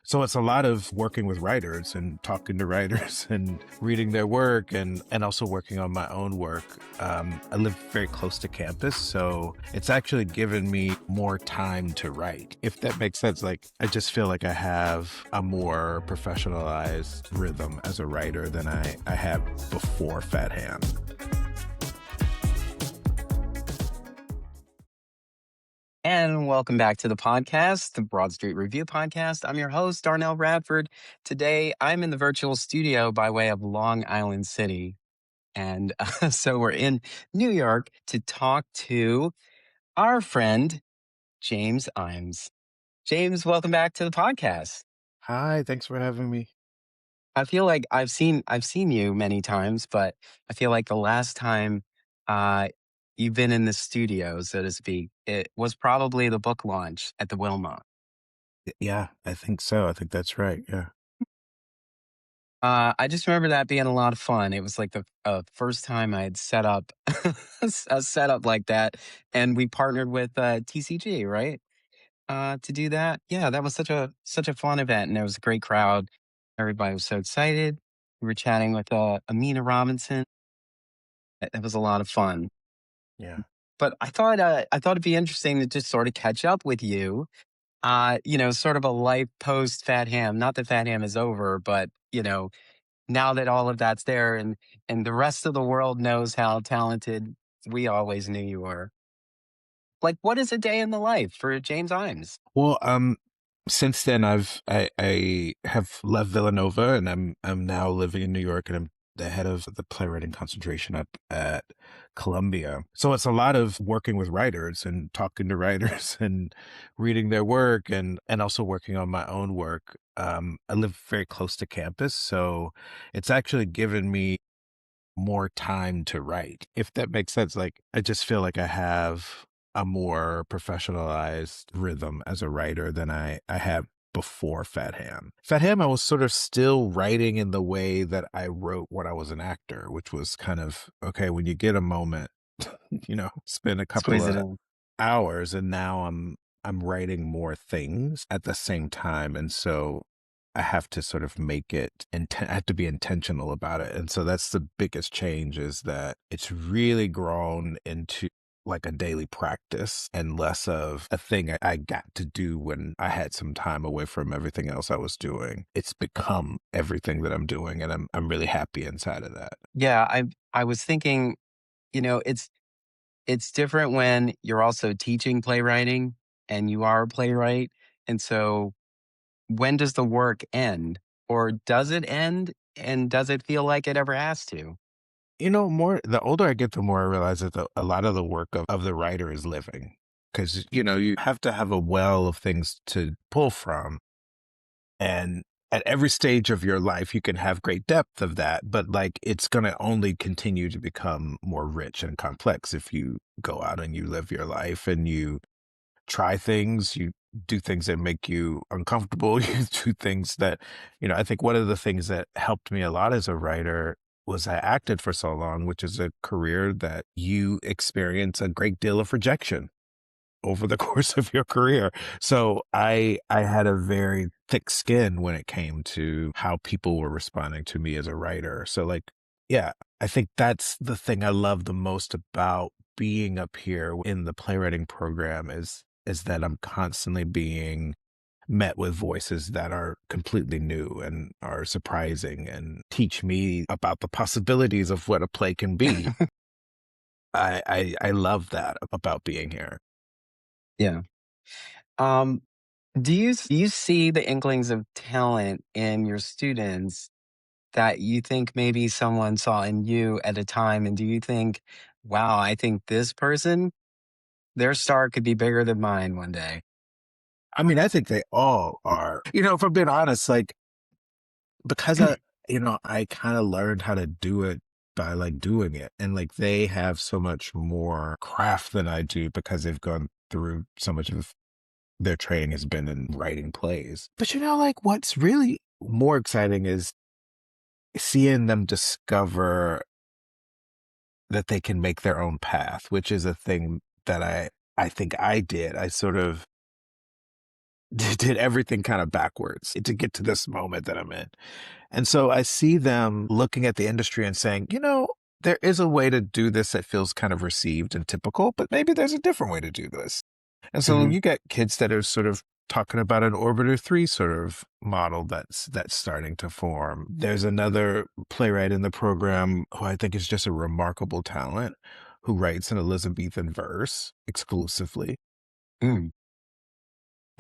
So it's a lot of working with writers and talking to writers and reading their work and also working on my own work. I live very close to campus, so it's actually given me more time to write, if that makes sense. Like, I just feel like I have a more professionalized rhythm as a writer than I had before Fat Ham. And welcome back to the podcast, the Broad Street Review podcast. I'm your host, Darnell Radford. Today, I'm in the virtual studio by way of Long Island City. And so we're in New York to talk to our friend, James Ijames. James, welcome back to the podcast. Hi, thanks for having me. I feel like I've seen you many times, but I feel like the last time uh, you've been in the studio, so to speak, it was probably the book launch at the Wilmot. Yeah, I think so. I think that's right. Yeah. I just remember that being a lot of fun. It was like the first time I had set up a setup like that, and we partnered with TCG, right, to do that. Yeah, that was such a fun event, and there was a great crowd. Everybody was so excited. We were chatting with Amina Robinson. It was a lot of fun. Yeah. But I thought it'd be interesting to just sort of catch up with you. Sort of a life post Fat Ham. Not that Fat Ham is over, but now that all of that's there and the rest of the world knows how talented we always knew you were. Like, what is a day in the life for James Imes? Well, since then I have left Villanova and I'm now living in New York and I'm the head of the playwriting concentration up at Columbia. So it's a lot of working with writers and talking to writers and reading their work and also working on my own work. I live very close to campus, so it's actually given me more time to write, if that makes sense. Like, I just feel like I have a more professionalized rhythm as a writer than I had before Fat Ham. Fat Ham, I was sort of still writing in the way that I wrote when I was an actor, which was kind of, okay, when you get a moment, spend a couple Squeeze it of in. hours, and now I'm writing more things at the same time. And so I have to sort of make it I have to be intentional about it. And so that's the biggest change, is that it's really grown into like a daily practice and less of a thing I got to do when I had some time away from everything else I was doing. It's become everything that I'm doing, and I'm really happy inside of that. Yeah, I was thinking, it's different when you're also teaching playwriting and you are a playwright. And so when does the work end? Or does it end? And does it feel like it ever has to? More the older I get, the more I realize that a lot of the work of the writer is living. Because, you have to have a well of things to pull from. And at every stage of your life, you can have great depth of that, but like, it's going to only continue to become more rich and complex if you go out and you live your life and you try things, you do things that make you uncomfortable, you do things that, I think one of the things that helped me a lot as a writer was I acted for so long, which is a career that you experience a great deal of rejection over the course of your career. So I had a very thick skin when it came to how people were responding to me as a writer. So, like, yeah, I think that's the thing I love the most about being up here in the playwriting program, is that I'm constantly being met with voices that are completely new and are surprising and teach me about the possibilities of what a play can be. I love that about being here. Yeah. Um, do you see the inklings of talent in your students that you think maybe someone saw in you at a time? And do you think, wow, I think this person, their star could be bigger than mine one day? I mean, I think they all are. If I'm being honest, like, because I kind of learned how to do it by like doing it. And like, they have so much more craft than I do because they've gone through so much of their training has been in writing plays. But like, what's really more exciting is seeing them discover that they can make their own path, which is a thing that I think I did. I sort of did everything kind of backwards to get to this moment that I'm in. And so I see them looking at the industry and saying, there is a way to do this that feels kind of received and typical, but maybe there's a different way to do this. And so Hmm. you get kids that are sort of talking about an Orbiter 3 sort of model that's starting to form. There's another playwright in the program who I think is just a remarkable talent who writes in Elizabethan verse exclusively. Mm.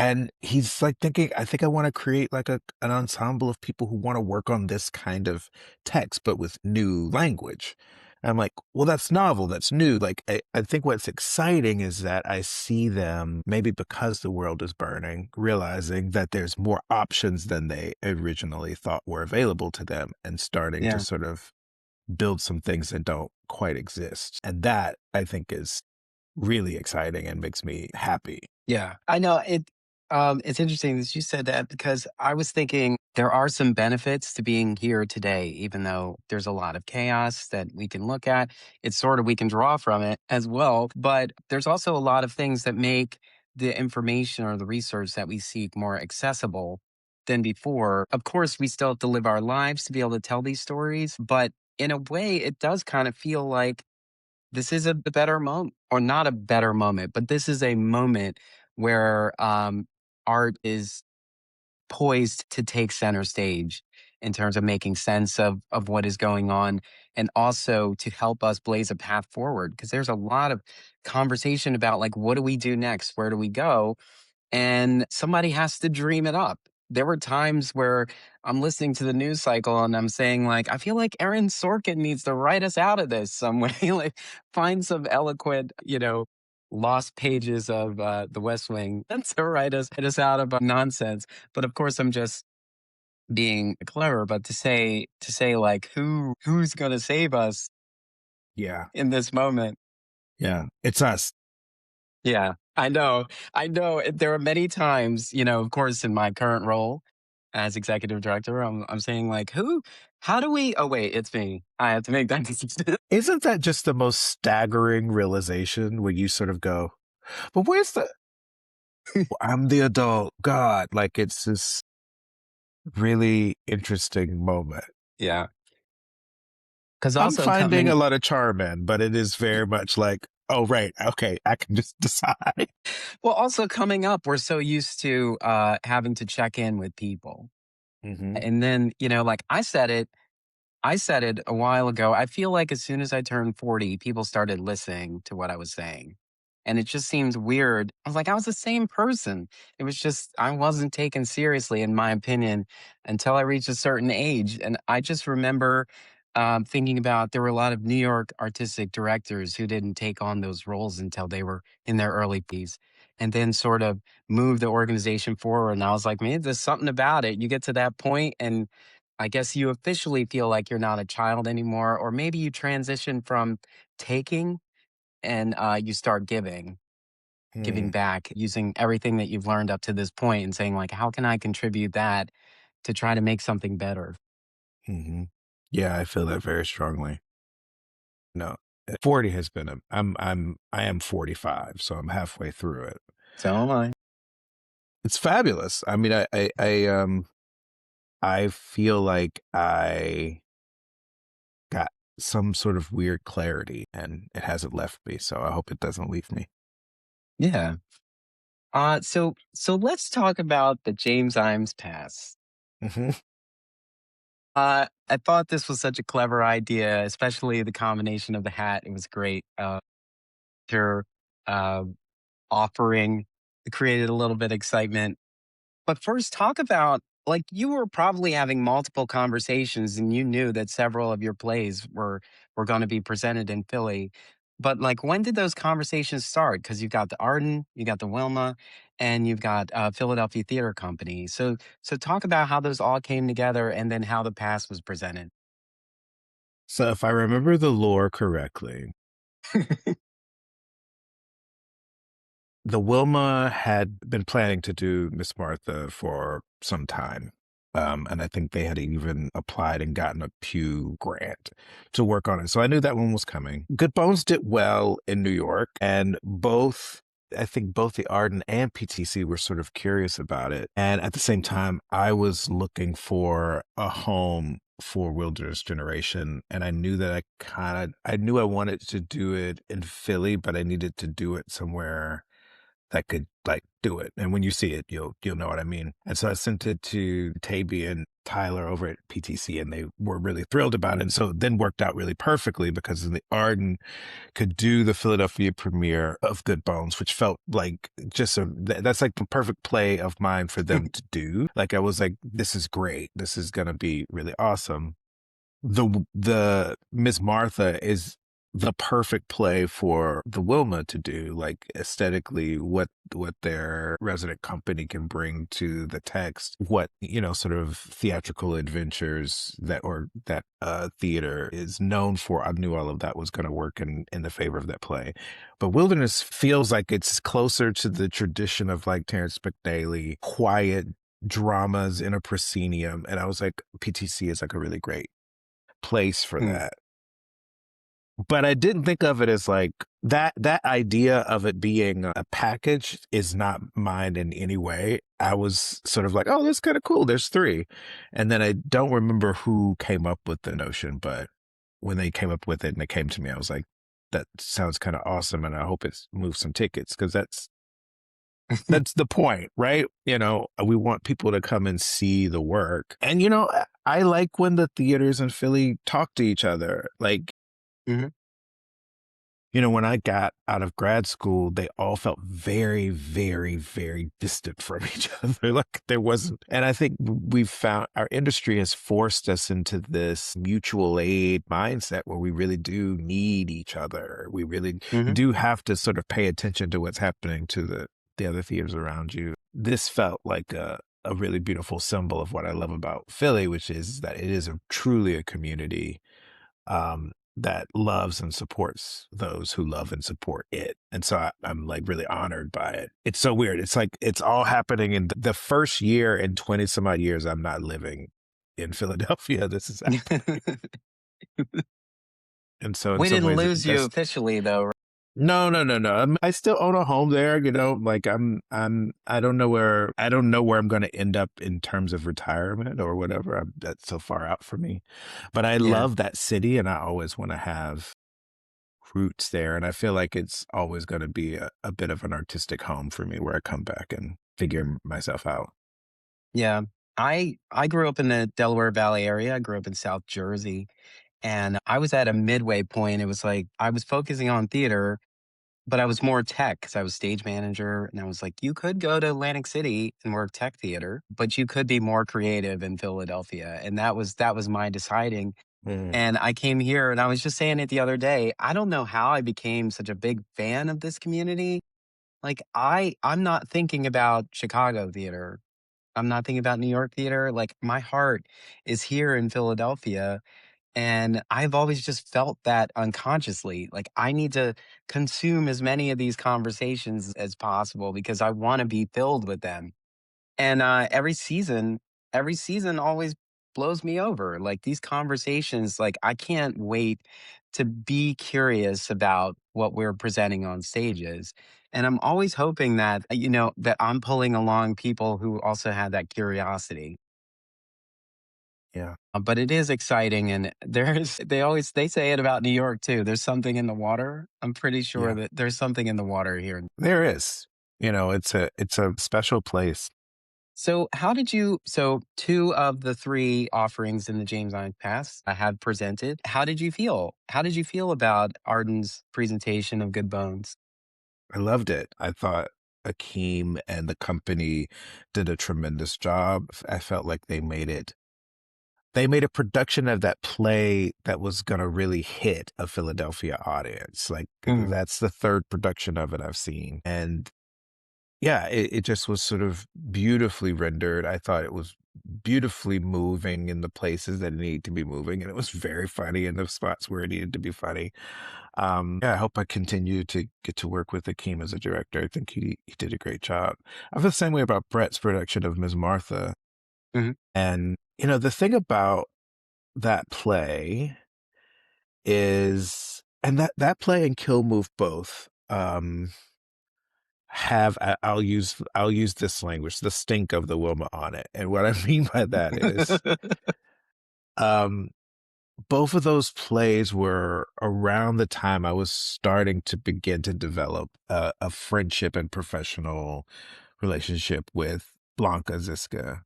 And he's like thinking, I think I want to create like an ensemble of people who want to work on this kind of text, but with new language. And I'm like, well, that's novel. That's new. Like, I think what's exciting is that I see them, maybe because the world is burning, realizing that there's more options than they originally thought were available to them and starting to Yeah. sort of build some things that don't quite exist. And that I think is really exciting and makes me happy. Yeah, I know it. It's interesting that you said that because I was thinking there are some benefits to being here today, even though there's a lot of chaos that we can look at. It's sort of we can draw from it as well, but there's also a lot of things that make the information or the research that we seek more accessible than before. Of course, we still have to live our lives to be able to tell these stories, but in a way, it does kind of feel like this is a better moment, or not a better moment, but this is a moment where art is poised to take center stage in terms of making sense of what is going on, and also to help us blaze a path forward, because there's a lot of conversation about like what do we do next, where do we go, and somebody has to dream it up. There were times where I'm listening to the news cycle and I'm saying, like, I feel like Aaron Sorkin needs to write us out of this some way, like find some eloquent, lost pages of The West Wing and to write us out of nonsense. But of course, I'm just being clever. But to say like who's gonna save us Yeah. in this moment? Yeah. It's us. Yeah, I know. I know. There are many times, of course, in my current role as executive director, I'm saying like, who? How do we? Oh wait, it's me. I have to make that decision. Isn't that just the most staggering realization when you sort of go, but where's I'm the adult. God, like it's this really interesting moment. Yeah, because I'm also finding a coming. lot of charm in, but it is very much like, oh, right. Okay. I can just decide. Well, also coming up, we're so used to having to check in with people, Hmm. and then like I said it a while ago. I feel like as soon as I turned 40, people started listening to what I was saying. And it just seems weird. I was like, I was the same person. It was just, I wasn't taken seriously, in my opinion, until I reached a certain age. And I just remember thinking about there were a lot of New York artistic directors who didn't take on those roles until they were in their early piece and then sort of moved the organization forward. And I was like, man, there's something about it. You get to that point and I guess you officially feel like you're not a child anymore, or maybe you transition from taking and you start giving Mm-hmm. back, using everything that you've learned up to this point and saying, like, how can I contribute that to try to make something better? Hmm. Yeah. I feel that very strongly. No, 40 has been I am 45, so I'm halfway through it. So am I. It's fabulous. I mean, I feel like I got some sort of weird clarity and it hasn't left me. So I hope it doesn't leave me. Yeah. So let's talk about the James Ijames Pass. Hmm. I thought this was such a clever idea, especially the combination of the hat. It was great. Your uh, offering created a little bit of excitement. But first, talk about like you were probably having multiple conversations and you knew that several of your plays were going to be presented in Philly. But like when did those conversations start? Because you've got the Arden, you got the Wilma, and you've got Philadelphia Theater Company. So talk about how those all came together and then how the past was presented. So if I remember the lore correctly, the Wilma had been planning to do Miss Martha for some time. And I think they had even applied and gotten a Pew grant to work on it. So I knew that one was coming. Good Bones did well in New York, and I think both the Arden and PTC were sort of curious about it. And at the same time, I was looking for a home for Wilderness Generation. And I knew that I knew I wanted to do it in Philly, but I needed to do it somewhere that could like do it. And when you see it, you'll know what I mean. And so I sent it to Taby and Tyler over at PTC, and they were really thrilled about it. And so it then worked out really perfectly because the Arden could do the Philadelphia premiere of Good Bones, which felt like that's like the perfect play of mine for them to do. Like I was like, this is great. This is gonna be really awesome. The Miss Martha is the perfect play for the Wilma to do, like aesthetically what their resident company can bring to the text, what, sort of theatrical adventures that theater is known for. I knew all of that was going to work in the favor of that play. But Wilderness feels like it's closer to the tradition of like Terrence McNally, quiet dramas in a proscenium. And I was like, PTC is like a really great place for Mm, that. But I didn't think of it as like that idea of it being a package is not mine in any way. I was sort of like, oh, that's kind of cool. There's three. And then I don't remember who came up with the notion, but when they came up with it and it came to me, I was like, that sounds kind of awesome. And I hope it moves some tickets because that's the point, right? We want people to come and see the work. And I like when the theaters in Philly talk to each other. Like, mhm, when I got out of grad school, they all felt very, very, very distant from each other. Like there wasn't, and I think we've found our industry has forced us into this mutual aid mindset where we really do need each other. We really mhm. do have to sort of pay attention to what's happening to the other theaters around you. This felt like a really beautiful symbol of what I love about Philly, which is that it is truly a community that loves and supports those who love and support it. And so I'm like really honored by it. It's so weird. It's like it's all happening in the first year in 20 some odd years I'm not living in Philadelphia. This is happening. And so in We some didn't ways lose you that's officially, though. no, no, no, no. I still own a home there, like I don't know where I'm going to end up in terms of retirement or whatever. That's so far out for me. But I Yeah, love that city and I always want to have roots there. And I feel like it's always going to be a bit of an artistic home for me where I come back and figure myself out. yeah. I grew up in the Delaware Valley area. I grew up in South Jersey, and I was at a midway point. It was like I was focusing on theater, but I was more tech because I was stage manager, and I was like, you could go to Atlantic City and work tech theater, but you could be more creative in Philadelphia, and that was my deciding. Mm, And I came here, and I was just saying it the other day. I don't know how I became such a big fan of this community. Like I'm not thinking about Chicago theater. I'm not thinking about New York theater. Like my heart is here in Philadelphia. And I've always just felt that unconsciously. Like I need to consume as many of these conversations as possible because I want to be filled with them. And every season always blows me over. Like these conversations, like I can't wait to be curious about what we're presenting on stages. And I'm always hoping that, that I'm pulling along people who also have that curiosity. yeah. But it is exciting, and they say it about New York too. There's something in the water. I'm pretty sure Yeah. that there's something in the water here. There is. It's a special place. So two of the three offerings in the James Ijames Pass I have presented. How did you feel? How did you feel about Arden's presentation of Good Bones? I loved it. I thought Akeem and the company did a tremendous job. I felt like they made a production of that play that was going to really hit a Philadelphia audience. Like Mm, that's the third production of it I've seen. And yeah, it just was sort of beautifully rendered. I thought it was beautifully moving in the places that it needed to be moving. And it was very funny in the spots where it needed to be funny. Yeah, I hope I continue to get to work with Akeem as a director. I think he did a great job. I feel the same way about Brett's production of Ms. Martha. Mhm. And, the thing about that play is, and that play and Kill Move both, I'll use this language, the stink of the Wilma on it. And what I mean by that is, um, both of those plays were around the time I was starting to begin to develop a friendship and professional relationship with Blanca Ziska.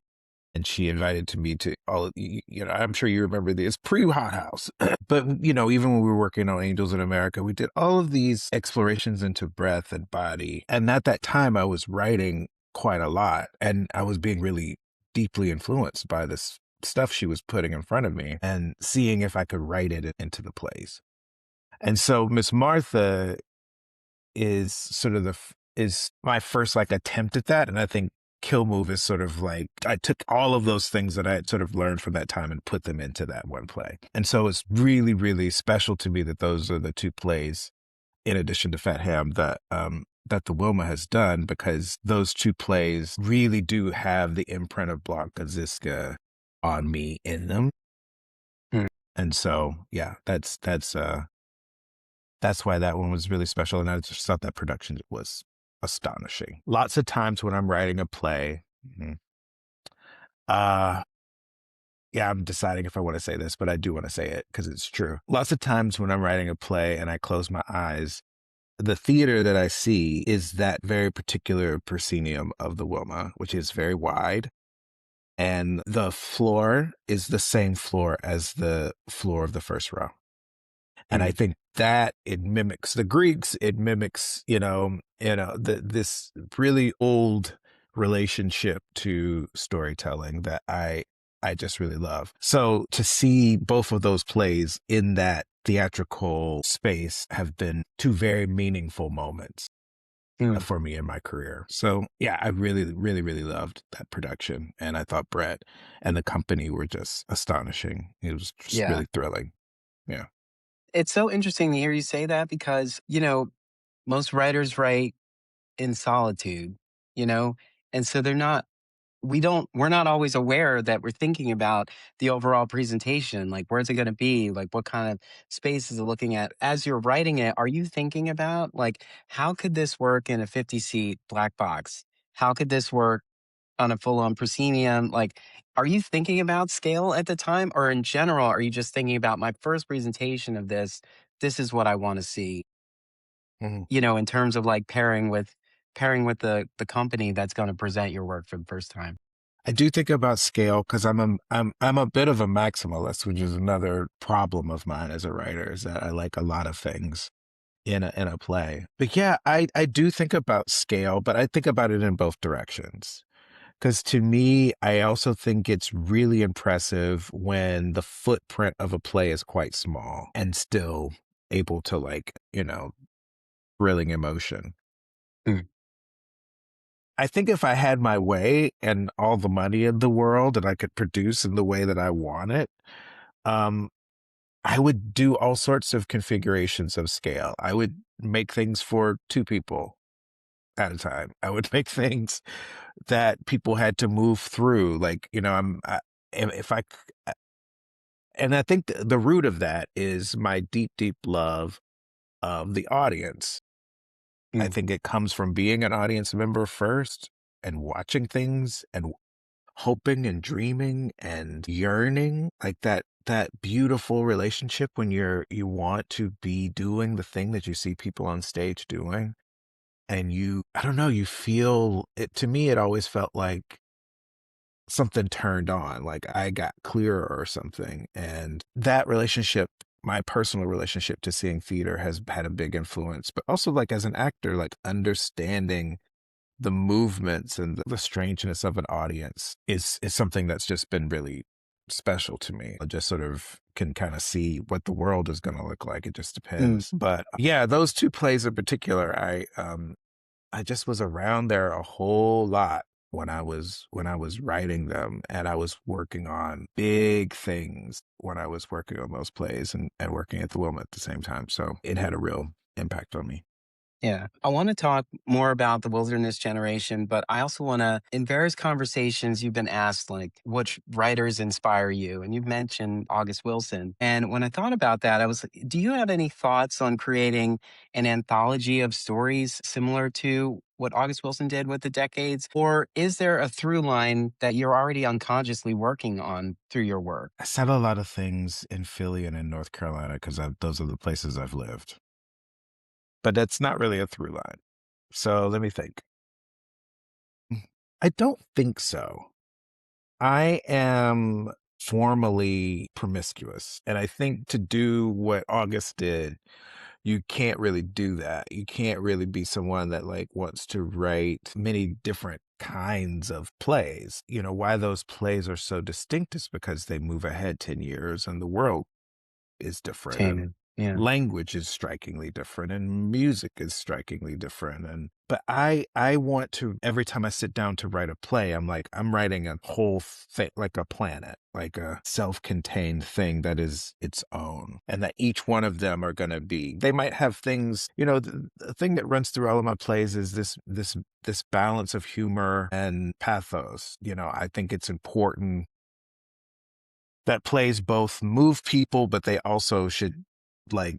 And she invited to me to I'm sure you remember this pre-Hot House. But, even when we were working on Angels in America, we did all of these explorations into breath and body. And at that time, I was writing quite a lot, and I was being really deeply influenced by this stuff she was putting in front of me and seeing if I could write it into the plays. And so Miss Martha is sort of is my first like attempt at that. And I think Kill Move is sort of like I took all of those things that I had sort of learned from that time and put them into that one play. And so it's really, really special to me that those are the two plays, in addition to Fat Ham, that the Wilma has done, because those two plays really do have the imprint of Blanca Ziska on me in them. Mm. And so yeah, that's why that one was really special, and I just thought that production was astonishing. Lots of times when I'm writing a play, uh, yeah, I'm deciding if I want to say this, but I do want to say it because it's true. Lots of times when I'm writing a play and I close my eyes, the theater that I see is that very particular proscenium of the Wilma, which is very wide. And the floor is the same floor as the floor of the first row. And I Mm. think that it mimics the Greeks. It mimics, this really old relationship to storytelling that I just really love. So to see both of those plays in that theatrical space have been two very meaningful moments Mm. for me in my career. So yeah, I really, really, really loved that production. And I thought Brett and the company were just astonishing. It was just Yeah. really thrilling. Yeah. It's so interesting to hear you say that because, most writers write in solitude, you know? And so we're not always aware that we're thinking about the overall presentation. Like, where's it going to be? Like, what kind of space is it looking at? As you're writing it, are you thinking about, like, how could this work in a 50-seat black box? How could this work on a full on proscenium? Like, are you thinking about scale at the time? Or in general, are you just thinking about my first presentation of this? This is what I want to see, Mhm. in terms of like pairing with the company that's going to present your work for the first time. I do think about scale because I'm a bit of a maximalist, which is another problem of mine as a writer, is that I like a lot of things in a play. But yeah, I do think about scale, but I think about it in both directions. Because to me, I also think it's really impressive when the footprint of a play is quite small and still able to like, thrilling emotion. Mm. I think if I had my way and all the money in the world and I could produce in the way that I want it, um, I would do all sorts of configurations of scale. I would make things for two people at a time. I would make things that people had to move through. Like, if I, and I think the root of that is my deep, deep love of the audience. I Mm. think it comes from being an audience member first and watching things and hoping and dreaming and yearning, like that beautiful relationship when you want to be doing the thing that you see people on stage doing, and I don't know, you feel it. To me, it always felt like something turned on, like I got clearer or something. And that relationship, my personal relationship to seeing theater, has had a big influence. But also, like, as an actor, like, understanding the movements and the strangeness of an audience is something that's just been really special to me. I just sort of can kind of see what the world is going to look like. It just Mm. depends. But yeah, those two plays in particular, I just was around there a whole lot when I was writing them, and I was working on big things when I was working on those plays and working at the Wilma at the same time. So it had a real impact on me. Yeah. I want to talk more about the wilderness generation, but I also want to, in various conversations, you've been asked, like, which writers inspire you? And you've mentioned August Wilson. And when I thought about that, I was like, do you have any thoughts on creating an anthology of stories similar to what August Wilson did with the decades? Or is there a through line that you're already unconsciously working on through your work? I said a lot of things in Philly and in North Carolina because those are the places I've lived, but that's not really a through line. So let me think. I don't think so. I am formally promiscuous. And I think to do what August did, you can't really do that. You can't really be someone that like wants to write many different kinds of plays. You know, why those plays are so distinct is because they move ahead 10 years and the world is different and Tainted. Yeah. language is strikingly different and music is strikingly different. And but I want to, every time I sit down to write a play, I'm like I'm writing a whole thing, like a planet, like a self-contained thing that is its own, and that each one of them are going to be, they might have things, you know, the thing that runs through all of my plays is this balance of humor and pathos. You know, I think it's important that plays both move people, but they also should like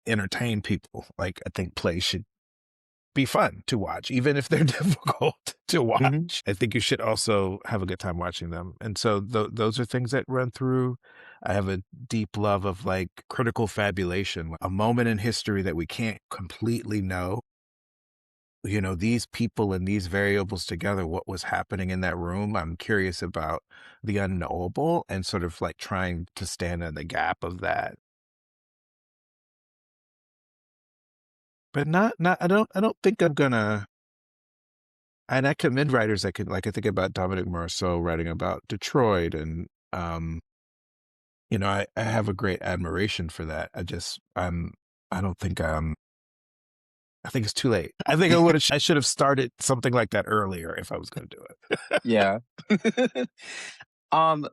entertain people. Like I think plays should be fun to watch, even if they're difficult to Hmm. watch. I think you should also have a good time watching them. And so those are things that run through. I have a deep love of like critical fabulation, a moment in history that we can't completely know. You know, these people and these variables together, what was happening in that room. I'm curious about the unknowable and sort of like trying to stand in the gap of that. But not I don't think I'm gonna, and I commend writers that could, like I think about Dominic Marceau writing about Detroit and you know, I have a great admiration for that. I don't think I think it's too late. I think I should have started something like that earlier if I was gonna do it. Yeah. um,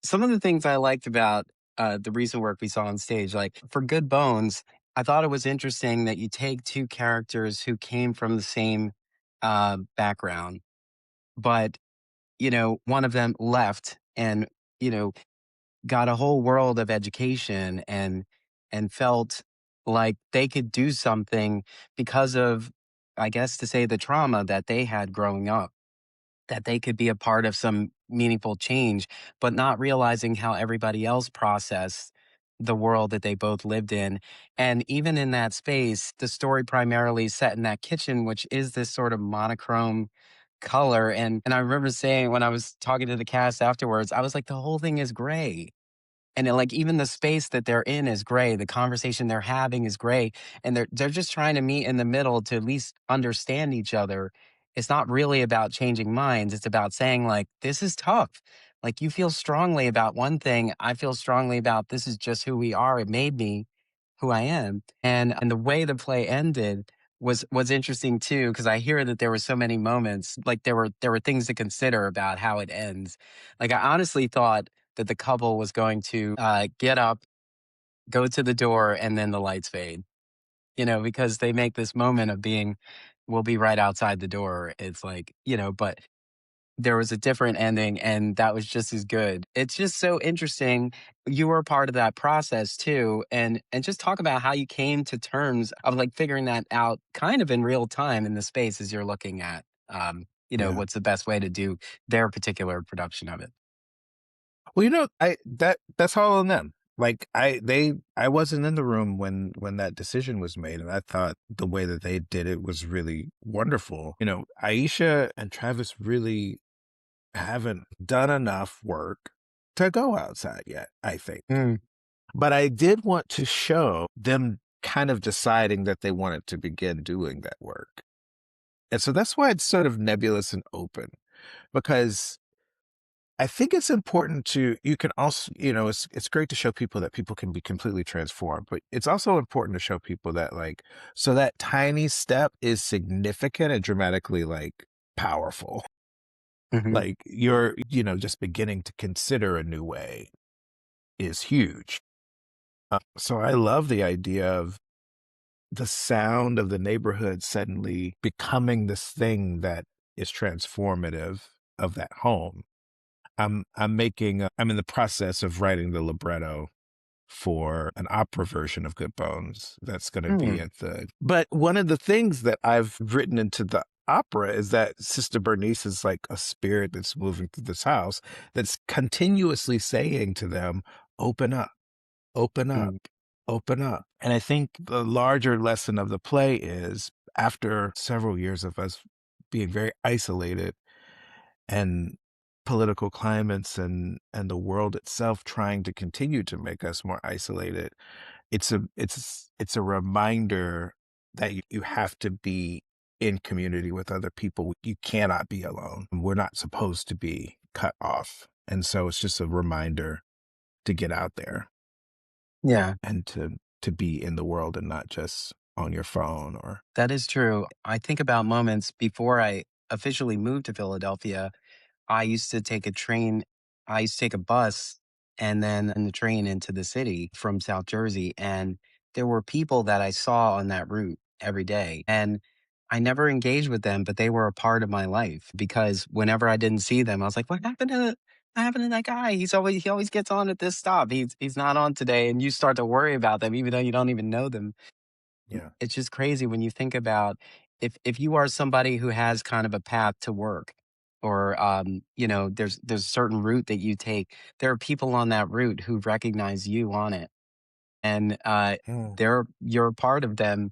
some of the things I liked about the recent work we saw on stage, like for Good Bones, I thought it was interesting that you take two characters who came from the same background, but one of them left and you know got a whole world of education and felt like they could do something because of, I guess, to say the trauma that they had growing up, that they could be a part of some meaningful change, but not realizing how everybody else processed the world that they both lived in. And even in that space, the story primarily set in that kitchen, which is this sort of monochrome color. And I remember saying when I was talking to the cast afterwards, I was like, the whole thing is gray. And like even the space that they're in is gray. The conversation they're having is gray. And they're just trying to meet in the middle to at least understand each other. It's not really about changing minds. It's about saying, like, this is tough. Like you feel strongly about one thing. I feel strongly about this is just who we are. It made me who I am. And the way the play ended was interesting too, because I hear that there were so many moments, like there were things to consider about how it ends. Like I honestly thought that the couple was going to get up, go to the door, and then the lights fade. Because they make this moment of being, we'll be right outside the door. It's like, but there was a different ending and that was just as good. It's just so interesting. You were a part of that process too. And just talk about how you came to terms of like figuring that out kind of in real time in the space as you're looking at Yeah. what's the best way to do their particular production of it. Well, you know, that's all on them. Like I wasn't in the room when that decision was made, and I thought the way that they did it was really wonderful. You know, Aisha and Travis really haven't done enough work to go outside yet, I think. Mm, But I did want to show them kind of deciding that they wanted to begin doing that work. And so that's why it's sort of nebulous and open, because I think it's important to, you can also, you know, it's great to show people that people can be completely transformed, but it's also important to show people that like, so that tiny step is significant and dramatically like powerful. mhm. Like you're, you know, just beginning to consider a new way is huge. So I love the idea of the sound of the neighborhood suddenly becoming this thing that is transformative of that home. I'm in the process of writing the libretto for an opera version of Good Bones that's going to be Mm, at the. But one of the things that I've written into the opera is that Sister Bernice is like a spirit that's moving through this house that's continuously saying to them, open up, open up, mm, open up. And I think the larger lesson of the play is after several years of us being very isolated and political climates and the world itself trying to continue to make us more isolated, it's a reminder that you have to be in community with other people. You cannot be alone. We're not supposed to be cut off. And so it's just a reminder to get out there yeah, and to be in the world and not just on your phone or. that is true. I think about moments before I officially moved to Philadelphia. I used to take a train I used to take a bus and then the train into the city from South Jersey, and there were people that I saw on that route every day, and I never engaged with them, but they were a part of my life because whenever I didn't see them, I was like, what happened to that guy? He always gets on at this stop. He's not on today." And you start to worry about them even though you don't even know them. Yeah. It's just crazy when you think about if you are somebody who has kind of a path to work or there's a certain route that you take, there are people on that route who recognize you on it. And Mm. you're a part of them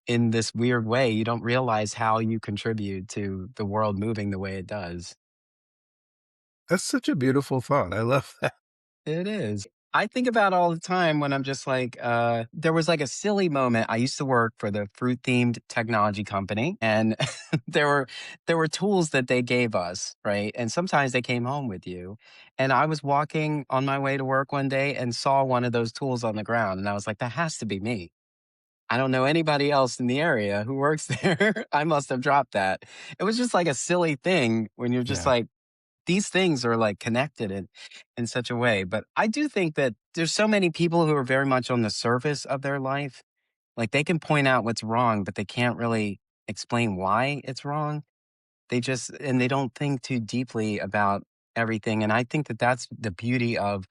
in this weird way. You don't realize how you contribute to the world moving the way it does. That's such a beautiful thought. I love that. It is. I think about all the time when I'm just like, there was like a silly moment. I used to work for the fruit themed technology company, and there were there were tools that they gave us, right? And sometimes they came home with you. And I was walking on my way to work one day and saw one of those tools on the ground, and I was like, that has to be me. I don't know anybody else in the area who works there. I must have dropped that. It was just like a silly thing when you're just Yeah. like, these things are like connected in such a way. But I do think that there's so many people who are very much on the surface of their life. Like they can point out what's wrong, but they can't really explain why it's wrong. And they don't think too deeply about everything. And I think that that's the beauty of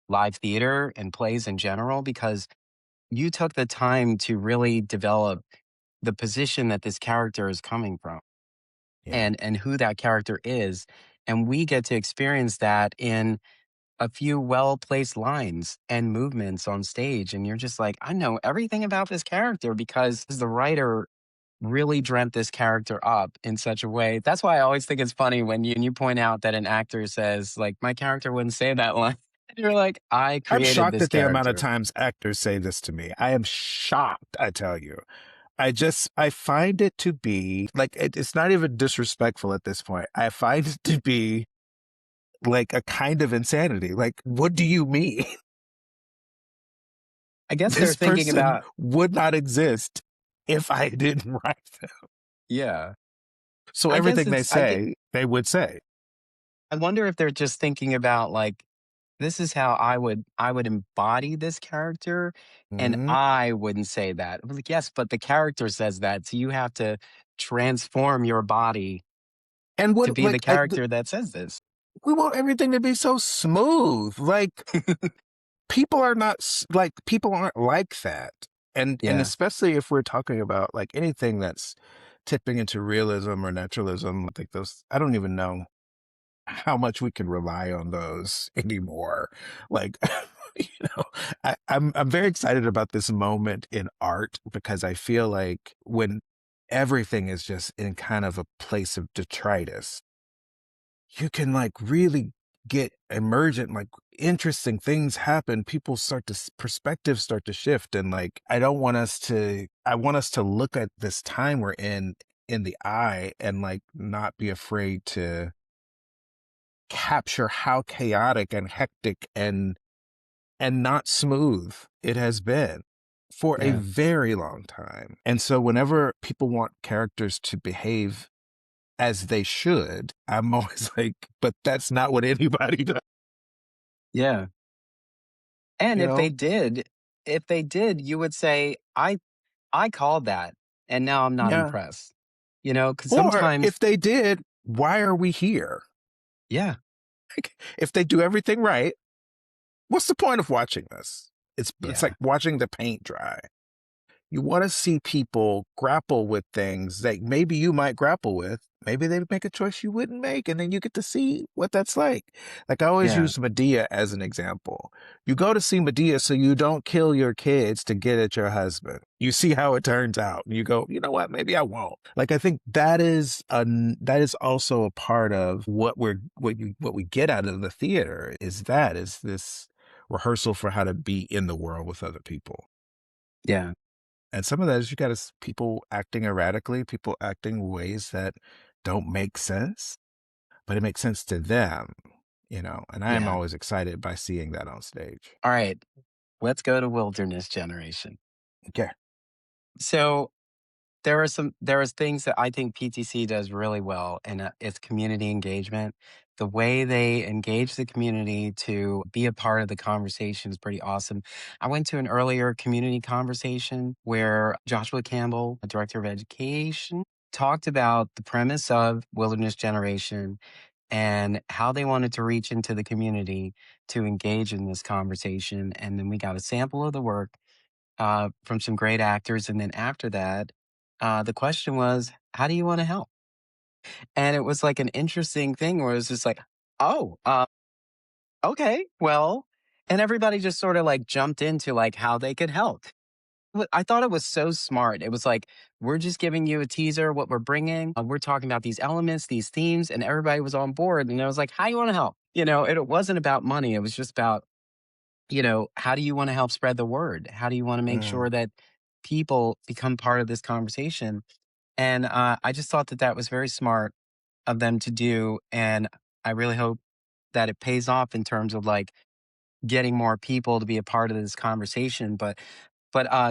live theater and plays in general, because you took the time to really develop the position that this character is coming from Yeah. and who that character is. And we get to experience that in a few well-placed lines and movements on stage. And you're just like, I know everything about this character because the writer really dreamt this character up in such a way. That's why I always think it's funny when you point out that an actor says, like, my character wouldn't say that line. You're like, I I'm created shocked this at the amount of character. times actors say this to me. I am shocked, I tell you. I find it to be like it's not even disrespectful at this point. I find it to be like a kind of insanity. Like, what do you mean? I guess they're This thinking person about, would not exist if I didn't write them. yeah. So I guess everything they it's I get say, they would say. I wonder if they're just thinking about like, this is how I would embody this character, and Mhm. I wouldn't say that. I was like, yes, but the character says that, so you have to transform your body And to what be the like character that says this. we want everything to be so smooth. Like people are not like people aren't like that. And Yeah, especially if we're talking about like anything that's tipping into realism or naturalism, like those I don't even know how much we can rely on those anymore. Like, you know, I'm very excited about this moment in art because I feel like when everything is just in kind of a place of detritus, you can like really get emergent, like interesting things happen. People start to perspectives start to shift, and like I want us to look at this time we're in the eye and like not be afraid to capture how chaotic and hectic and not smooth it has been for a yeah, very long time. And so whenever people want characters to behave as they should, I'm always like, but that's not what anybody does, yeah. And you know? if they did, you would say, I called that, and now I'm not Yeah. impressed. You know, because Or sometimes if they did, why are we here? yeah, Like, if they do everything right, what's the point of watching this? It's like yeah, watching the paint dry. You want to see people grapple with things that maybe you might grapple with. Maybe they make a choice you wouldn't make, and then you get to see what that's like. Like I always yeah, use Medea as an example. You go to see Medea so you don't kill your kids to get at your husband. You see how it turns out, and you go, you know what? Maybe I won't. Like I think that is also a part of what we get out of the theater is this rehearsal for how to be in the world with other people. yeah, And some of that is you got people acting erratically, people acting ways that don't make sense, but it makes sense to them, you know. And I am yeah. always excited by seeing that on stage. All right, let's go to Wilderness Generation. Okay. So there is things that I think PTC does really well, and it's community engagement. The way they engage the community to be a part of the conversation is pretty awesome. I went to an earlier community conversation where Joshua Campbell, the director of education, talked about the premise of Wilderness Generation and how they wanted to reach into the community to engage in this conversation. And then we got a sample of the work from some great actors. And then after that, the question was, how do you want to help? And it was like an interesting thing where it was just like, oh, okay, well, and everybody just sort of like jumped into like how they could help. I thought it was so smart. It was like, we're just giving you a teaser, what we're bringing. We're talking about these elements, these themes, and everybody was on board. And I was like, how you want to help? You know, it wasn't about money. It was just about, you know, how do you want to help spread the word? How do you want to make Mm, sure that people become part of this conversation? And I just thought that that was very smart of them to do. And I really hope that it pays off in terms of like getting more people to be a part of this conversation. But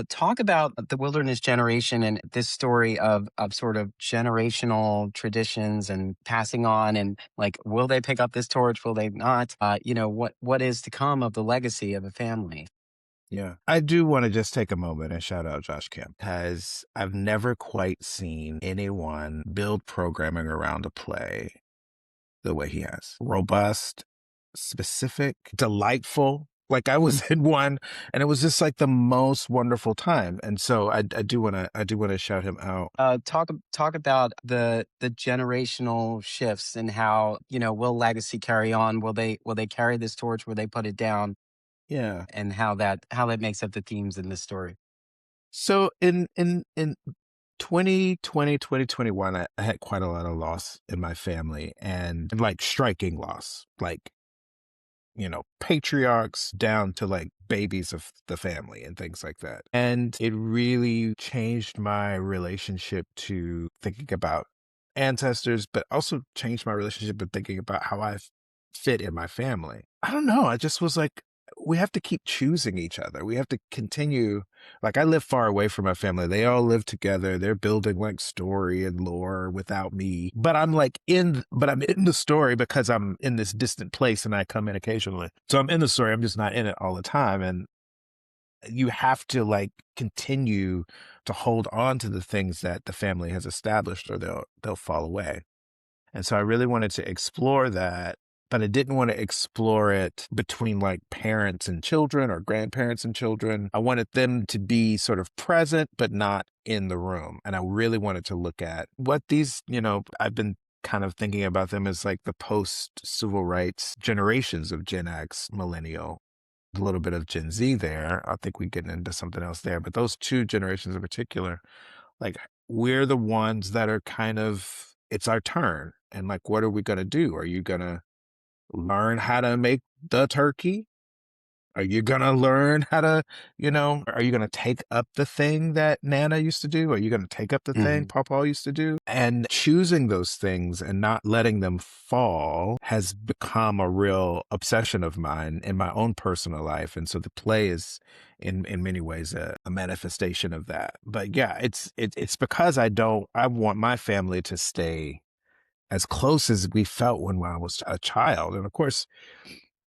talk about the wilderness generation and this story of sort of generational traditions and passing on, and like, will they pick up this torch? Will they not? You know, what is to come of the legacy of a family? yeah. I do want to just take a moment and shout out Josh Kemp because I've never quite seen anyone build programming around a play the way he has. Robust, specific, delightful. Like I was in one and it was just like the most wonderful time. And so I do want to shout him out. Talk about the generational shifts and how, you know, will legacy carry on? Will they carry this torch? Will they put it down? Yeah. And how that makes up the themes in this story. So in 2020, 2021, I had quite a lot of loss in my family and like striking loss. Like patriarchs down to like babies of the family and things like that. And it really changed my relationship to thinking about ancestors, but also changed my relationship with thinking about how fit in my family. I don't know. I just was like, we have to keep choosing each other. We have to continue. Like, I live far away from my family. They all live together. They're building like story and lore without me. But I'm in the story because I'm in this distant place and I come in occasionally. So I'm in the story. I'm just not in it all the time. And you have to like continue to hold on to the things that the family has established or they'll fall away. And so I really wanted to explore that, but I didn't want to explore it between like parents and children or grandparents and children. I wanted them to be sort of present, but not in the room. And I really wanted to look at what I've been kind of thinking about them as like the post civil rights generations of Gen X, millennial, a little bit of Gen Z there. I think we get into something else there, but those two generations in particular, like we're the ones that are kind of it's our turn. And like, what are we gonna do? Are you gonna learn how to make the turkey? Are you gonna learn how to, are you gonna take up the thing that Nana used to do? Are you gonna take up the thing Mhm. Papa used to do? And choosing those things and not letting them fall has become a real obsession of mine in my own personal life. And so the play is in many ways a manifestation of that. But yeah, it's because I want my family to stay as close as we felt when I was a child. And of course,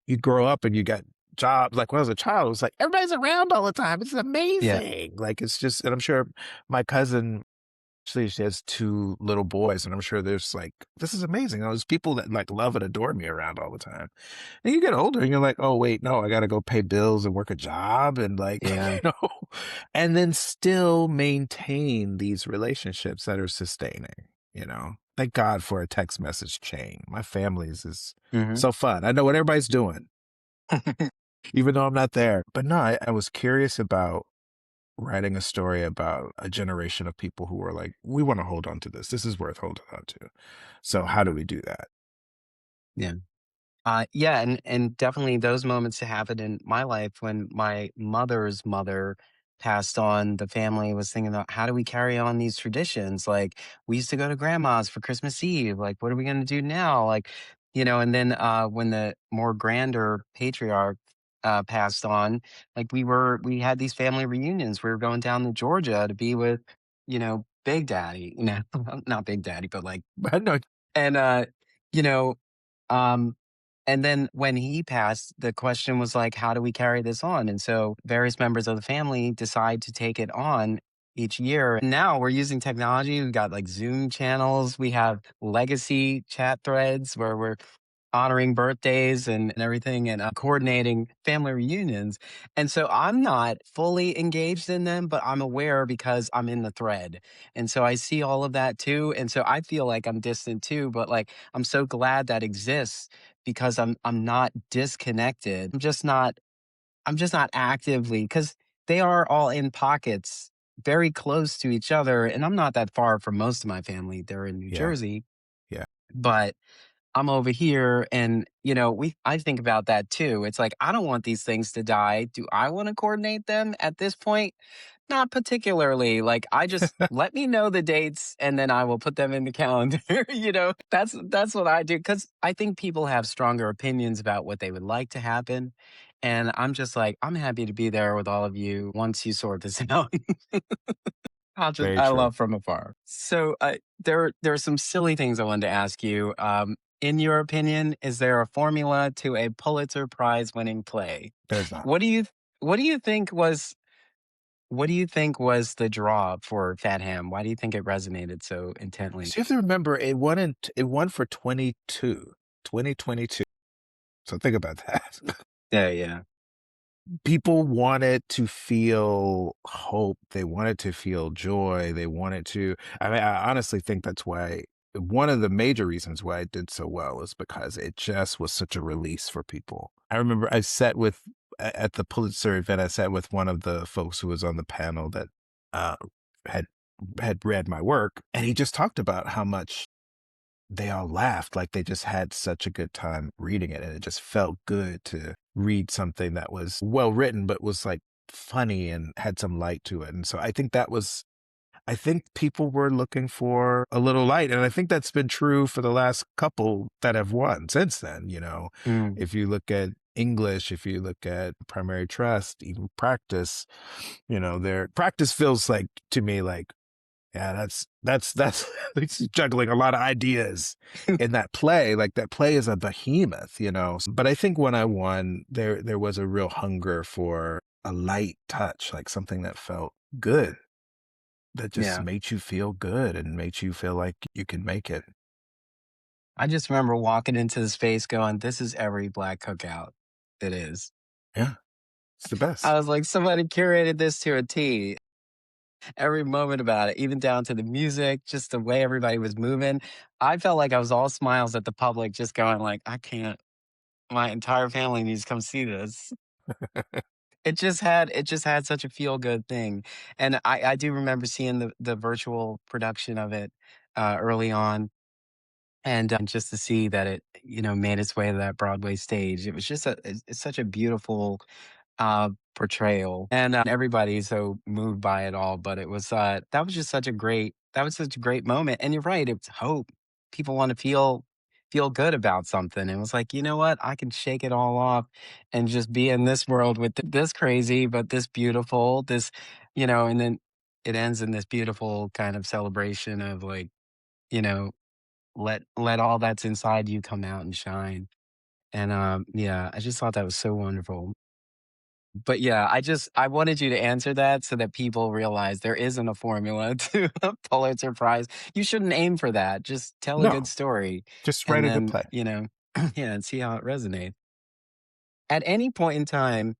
you grow up and you got jobs. Like when I was a child, it was like everybody's around all the time. It's Yeah, amazing. Like it's just, and I'm sure my cousin, she has two little boys, and I'm sure there's like, this is amazing. There's people that like love and adore me around all the time. And you get older and you're like, oh, wait, no, I got to go pay bills and work a job and like, yeah. and then still maintain these relationships that are sustaining, you know? Thank God for a text message chain. My family's is Mhm. so fun. I know what everybody's doing, even though I'm not there. But no, I was curious about writing a story about a generation of people who were like, we want to hold on to this. This is worth holding on to. So how do we do that? Yeah. Yeah, and definitely those moments happened in my life when my mother's mother passed on. The family was thinking about how do we carry on these traditions? Like we used to go to grandma's for Christmas Eve. Like what are we going to do now? Like and then when the more grander patriarch passed on, like we had these family reunions. We were going down to Georgia to be with Big Daddy. Not Big Daddy, but like I know. and, you know, um, and then when he passed, the question was like, how do we carry this on? And so various members of the family decide to take it on each year. Now we're using technology. We've got like Zoom channels. We have legacy chat threads where we're honoring birthdays and everything and coordinating family reunions. And so I'm not fully engaged in them, but I'm aware because I'm in the thread. And so I see all of that too. And so I feel like I'm distant too, but like I'm so glad that exists because I'm not disconnected. I'm just not actively because they are all in pockets very close to each other. And I'm not that far from most of my family. They're in New Yeah. Jersey, Yeah. but I'm over here and I think about that too. It's like I don't want these things to die. Do I want to coordinate them at this point? Not particularly. Like I just let me know the dates and then I will put them in the calendar. That's what I do cuz I think people have stronger opinions about what they would like to happen. And I'm just like I'm happy to be there with all of you once you sort this out. Very I true. love from afar. So there are some silly things I wanted to ask you. In your opinion, is there a formula to a Pulitzer Prize-winning play? There's not. What do you what do you think was what do you think was the draw for Fat Ham? Why do you think it resonated so intently? So you have to remember it won for 2022. So think about that. Yeah, yeah. People wanted to feel hope. They wanted to feel joy. They wanted to, I mean, I honestly think that's why one of the major reasons why it did so well is because it just was such a release for people. I remember I sat with at the Pulitzer event, I sat with one of the folks who was on the panel that uh had read my work, and he just talked about how much they all laughed, like they just had such a good time reading it, and it just felt good to read something that was well written, but was, like, funny and had some light to it, and so I think people were looking for a little light, and I think that's been true for the last couple that have won since then, you know? Mm, If you look at English, if you look at Primary Trust, even Practice, their Practice feels like to me, like, yeah, that's it's juggling a lot of ideas in that play. Like that play is a behemoth, you know. But I think when I won, there was a real hunger for a light touch, like something that felt good, that just yeah. made you feel good and made you feel like you can make it. I just remember walking into the space going, "This is every Black cookout." It is. Yeah, it's the I best. was like, "Somebody curated this to a T." Every moment about it, even down to the music, just the way everybody was moving. I felt like I was all smiles at the public, just going like, "I can't. My entire family needs to come see this." It just had such a feel good thing, and I do remember seeing the virtual production of it early on, and just to see that it made its way to that Broadway stage. It was just it's such a beautiful portrayal, and everybody's so moved by it all. But that was such a great moment. And you're right, it's hope. People want to feel good about something. And it was like, you know what? I can shake it all off and just be in this world with this crazy, but this beautiful, and then it ends in this beautiful kind of celebration of like, you know, let all that's inside you come out and shine. And yeah, I just thought that was so wonderful. But yeah, I wanted you to answer that so that people realize there isn't a formula to a Pulitzer Prize. You shouldn't aim for that. Just tell a good No, story just and write a good then, play. yeah, and see how it resonates. At any point in time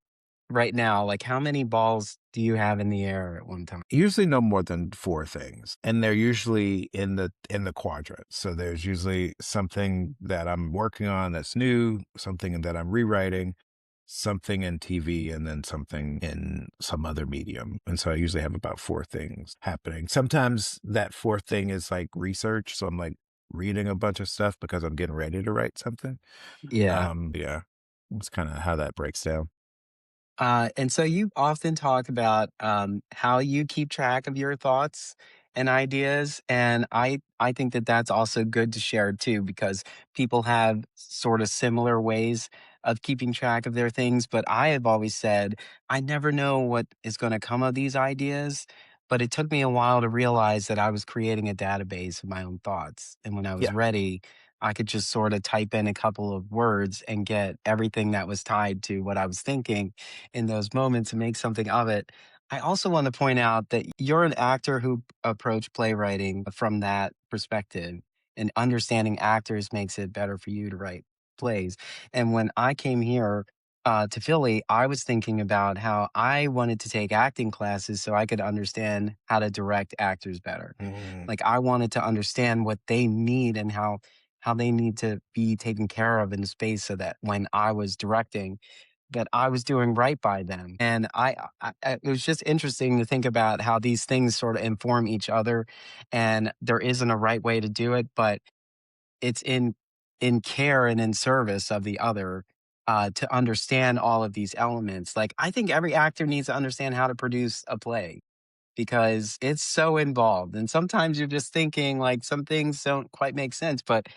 right now, like how many balls do you have in the air at one time? Usually no more than 4 things, and they're usually in the quadrant. So there's usually something that I'm working on that's new, something that I'm rewriting, something in TV, and then something in some other medium. And so I usually have about 4 things happening. Sometimes that 4th thing is like research, so I'm like reading a bunch of stuff because I'm getting ready to write something. Yeah. Yeah, that's kinda how that breaks down. And so you often talk about how you keep track of your thoughts and ideas, and I think that that's also good to share too, because people have sort of similar ways of keeping track of their things. But I have always said I never know what is going to come of these ideas. But it took me a while to realize that I was creating a database of my own thoughts, and when I was Yeah, ready, I could just sort of type in a couple of words and get everything that was tied to what I was thinking in those moments and make something of it. I also want to point out that you're an actor who approached playwriting from that perspective, and understanding actors makes it better for you to write plays. And when I came here to Philly, I was thinking about how I wanted to take acting classes so I could understand how to direct actors better. mhm, Like I wanted to understand what they need and how they need to be taken care of in the space so that when I was directing, that I was doing right by them. And it was just interesting to think about how these things sort of inform each other, and there isn't a right way to do it, but it's in care and in service of the other to understand all of these elements. Like I think every actor needs to understand how to produce a play because it's so involved. And sometimes you're just thinking like some things don't quite make sense. But,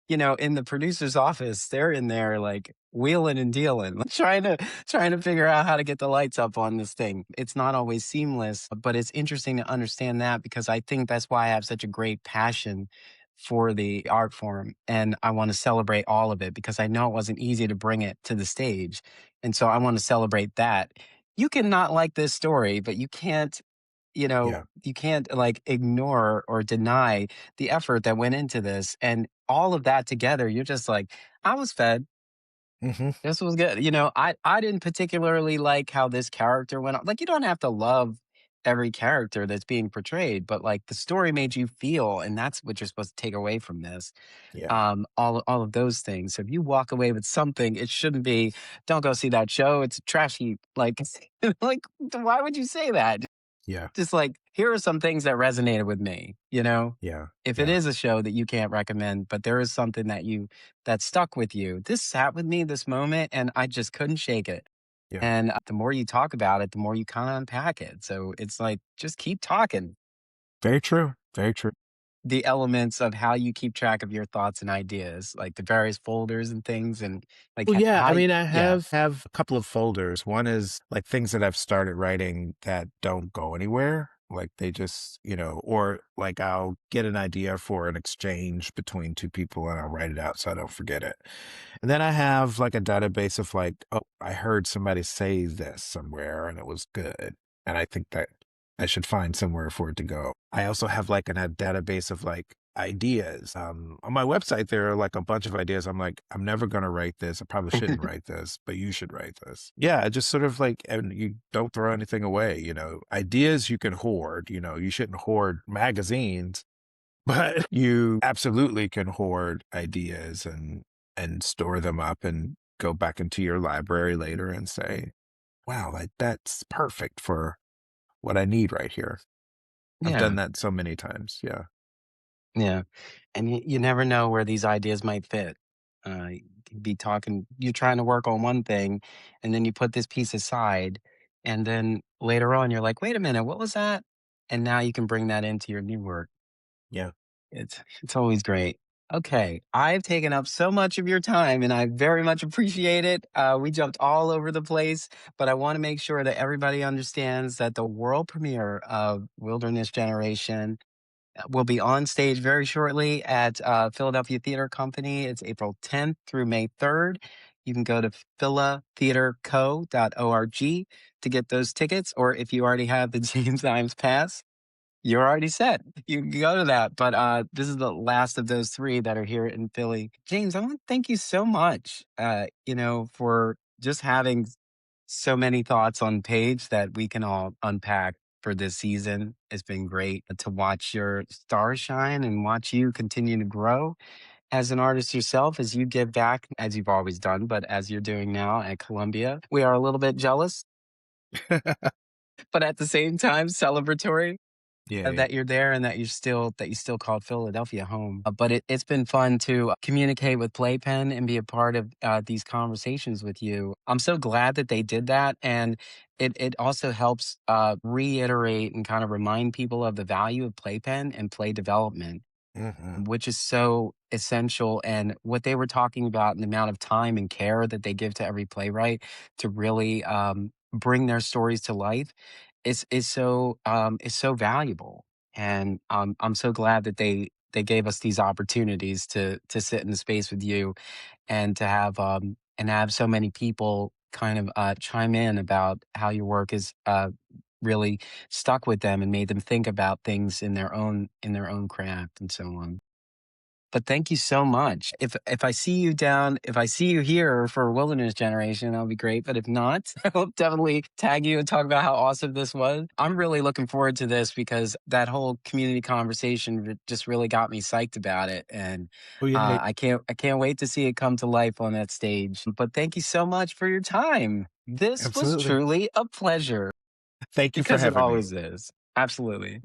in the producer's office, they're in there like wheeling and dealing, like, trying to figure out how to get the lights up on this thing. It's not always seamless, but it's interesting to understand that because I think that's why I have such a great passion for the art form. And I want to celebrate all of it because I know it wasn't easy to bring it to the stage. And so I want to celebrate that. You can not like this story, but yeah, you can't like ignore or deny the effort that went into this. And all of that together, you're just like, I was fed. mhm, This was good. I didn't particularly like how this character went on. Like, you don't have to love every character that's being portrayed, but like the story made you feel, and that's what you're supposed to take away from this. yeah, All of those things. So if you walk away with something, it shouldn't be, don't go see that show. It's a trash heap. Like, like, why would you say that? yeah, Just like, here are some things that resonated with me, you know? yeah, If it yeah, is a show that you can't recommend, but there is something that stuck with you. This sat with me this moment and I just couldn't shake it. yeah. And the more you talk about it, the more you kind of unpack it. So it's like just keep talking. Very true, very true. The elements of how you keep track of your thoughts and ideas, like the various folders and things and like Well, yeah, how I mean, I yeah. have a couple of folders. One is, like, things that I've started writing that don't go anywhere, like, they just, or, like, I'll get an idea for an exchange between 2 people, and I'll write it out so I don't forget it. And then I have, like, a database of, like, "Oh, I heard somebody say this somewhere, and it was good, and I think that I should find somewhere for it to go." I also have, like, a database of, like, ideas. On my website, there are, like, a bunch of ideas. I'm like, "I'm never gonna write this. I probably shouldn't write this, but you should write this." Yeah, just sort of like, and you don't throw anything away, Ideas you can hoard, you shouldn't hoard magazines, but you absolutely can hoard ideas and store them up and go back into your library later and say, "Wow, like, that's perfect for what I need right here." I've done Yeah. that so many times, yeah. Yeah. And you never know where these ideas might fit. You could be talking, you're trying to work on one thing, and then you put this piece aside. And then later on, you're like, wait a minute, what was that? And now you can bring that into your new work. Yeah, It's always great. Okay, I've taken up so much of your time, and I very much appreciate it. We jumped all over the place, but I want to make sure that everybody understands that the world premiere of Wilderness Generation will be on stage very shortly at Philadelphia Theater Company. It's April 10th through May 3rd. You can go to philatheaterco.org to get those tickets, or if you already have the James Ijames Pass, you're already set. You can go to that. But this is the last of those three that are here in Philly. James, I want to thank you so much, for just having so many thoughts on page that we can all unpack for this season. It's been great to watch your stars shine and watch you continue to grow as an artist yourself, as you give back, as you've always done, but as you're doing now at Columbia. We are a little bit jealous, but at the same time celebratory Yeah, yeah. that you're there and that you still called Philadelphia home. But it's been fun to communicate with Playpen and be a part of these conversations with you. I'm so glad that they did that, and it also helps reiterate and kind of remind people of the value of Playpen and play development, Mhm. which is so essential. And what they were talking about and the amount of time and care that they give to every playwright to really bring their stories to life is so valuable. And I'm so glad that they gave us these opportunities to sit in the space with you and to have so many people kind of chime in about how your work is really stuck with them and made them think about things in their own craft and so on. But thank you so much. If I see you here for Wilderness Generation, that'll be great. But if not, I'll definitely tag you and talk about how awesome this was. I'm really looking forward to this because that whole community conversation just really got me psyched about it, and Oh, yeah, I can't wait to see it come to life on that stage. But thank you so much for your time. This was absolutely. truly a pleasure Thank you for because it having me. always is. Absolutely.